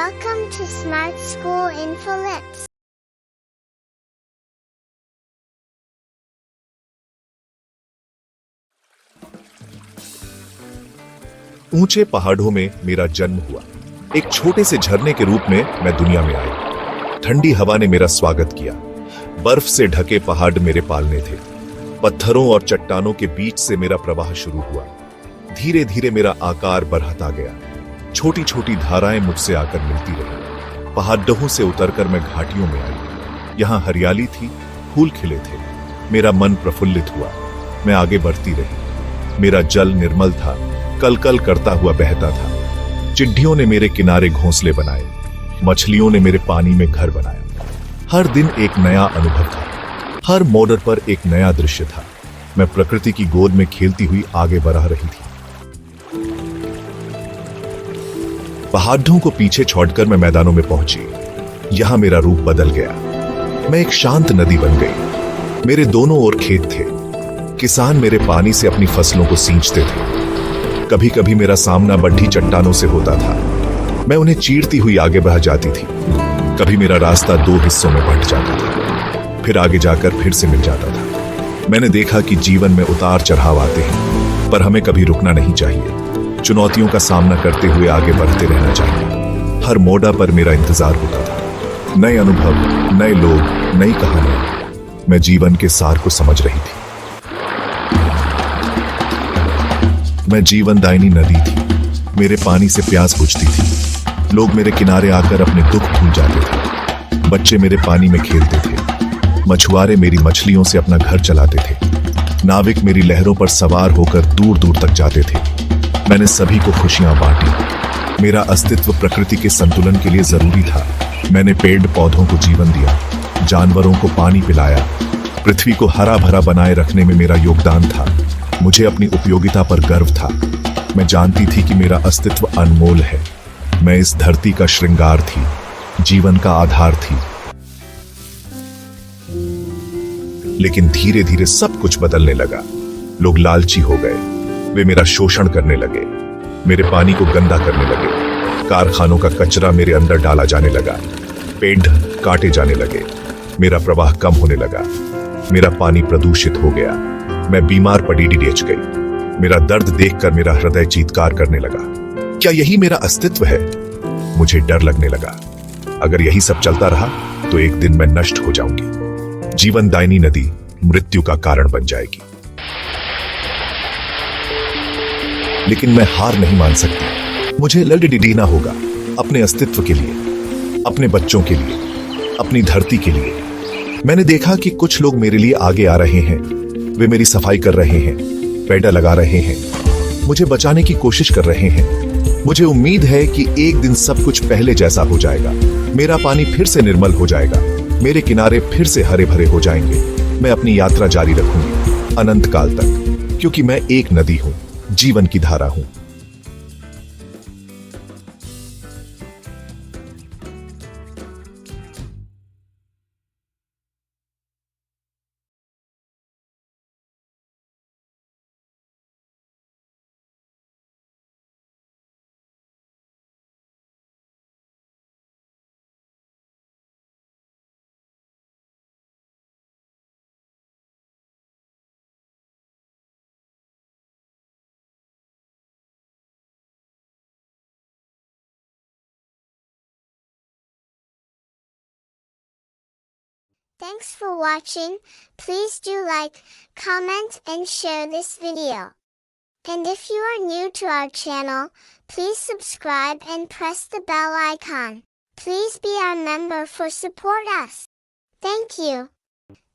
Welcome to Smart School Info-Lips. ऊंचे पहाड़ों में मेरा जन्म हुआ। एक छोटे से झरने के रूप में मैं दुनिया में आई। ठंडी हवा ने मेरा स्वागत किया। बर्फ से ढके पहाड़ मेरे पालने थे। पत्थरों और चट्टानों के बीच से मेरा प्रवाह शुरू हुआ। धीरे धीरे मेरा आकार बढ़ता गया। छोटी छोटी धाराएं मुझसे आकर मिलती रही। पहाड़ों से उतरकर मैं घाटियों में आई। यहाँ हरियाली थी, फूल खिले थे। मेरा मन प्रफुल्लित हुआ। मैं आगे बढ़ती रही। मेरा जल निर्मल था, कल कल करता हुआ बहता था। चिट्ठियों ने मेरे किनारे घोंसले बनाए। मछलियों ने मेरे पानी में घर बनाया। हर दिन एक नया अनुभव था। हर मोड़ पर एक नया दृश्य था। मैं प्रकृति की गोद में खेलती हुई आगे बढ़ रही थी। पहाड़ों को पीछे छोड़कर मैं मैदानों में पहुंची। यहां मेरा रूप बदल गया। मैं एक शांत नदी बन गई। मेरे दोनों ओर खेत थे। किसान मेरे पानी से अपनी फसलों को सींचते थे। कभी कभी मेरा सामना बढ़ी चट्टानों से होता था। मैं उन्हें चीरती हुई आगे बढ़ जाती थी। कभी मेरा रास्ता दो हिस्सों में बंट जाता था, फिर आगे जाकर फिर से मिल जाता था। मैंने देखा कि जीवन में उतार चढ़ाव आते हैं, पर हमें कभी रुकना नहीं चाहिए। चुनौतियों का सामना करते हुए आगे बढ़ते रहना चाहिए। हर मोड़ पर मेरा इंतजार होता था। नए अनुभव, नए लोग, नई कहानियां। मैं जीवन के सार को समझ रही थी। मैं जीवनदायिनी नदी थी। मेरे पानी से प्यास बुझती थी। लोग मेरे किनारे आकर अपने दुख भूल जाते थे। बच्चे मेरे पानी में खेलते थे। मछुआरे मेरी मछलियों से अपना घर चलाते थे। नाविक मेरी लहरों पर सवार होकर दूर दूर तक जाते थे। मैंने सभी को खुशियां बांटी। मेरा अस्तित्व प्रकृति के संतुलन के लिए जरूरी था। मैंने पेड़ पौधों को जीवन दिया, जानवरों को पानी पिलाया। पृथ्वी को हरा भरा बनाए रखने में मेरा योगदान था। मुझे अपनी उपयोगिता पर गर्व था। मैं जानती थी कि मेरा अस्तित्व अनमोल है। मैं इस धरती का श्रृंगार थी, जीवन का आधार थी। लेकिन धीरे धीरे सब कुछ बदलने लगा। लोग लालची हो गए। वे मेरा शोषण करने लगे। मेरे पानी को गंदा करने लगे। कारखानों का कचरा मेरे अंदर डाला जाने लगा। पेड़ काटे जाने लगे। मेरा प्रवाह कम होने लगा। मेरा पानी प्रदूषित हो गया। मैं बीमार पड़ी डेच गई। मेरा दर्द देखकर मेरा हृदय चीत्कार करने लगा। क्या यही मेरा अस्तित्व है? मुझे डर लगने लगा। अगर यही सब चलता रहा तो एक दिन मैं नष्ट हो जाऊंगी। जीवनदायिनी नदी मृत्यु का कारण बन जाएगी। लेकिन मैं हार नहीं मान सकती। मुझे लड़ना होगा, अपने अस्तित्व के लिए, अपने बच्चों के लिए, अपनी धरती के लिए। मैंने देखा कि कुछ लोग मेरे लिए आगे आ रहे हैं। वे मेरी सफाई कर रहे हैं, पेड़ लगा रहे हैं, मुझे बचाने की कोशिश कर रहे हैं। मुझे उम्मीद है कि एक दिन सब कुछ पहले जैसा हो जाएगा। मेरा पानी फिर से निर्मल हो जाएगा। मेरे किनारे फिर से हरे भरे हो जाएंगे। मैं अपनी यात्रा जारी रखूंगी, अनंत काल तक, क्योंकि मैं एक नदी हूं, जीवन की धारा हूं। Thanks for watching. Please do like, comment, and share this video. And if you are new to our channel, please subscribe and press the bell icon. Please be our member for support us. Thank you.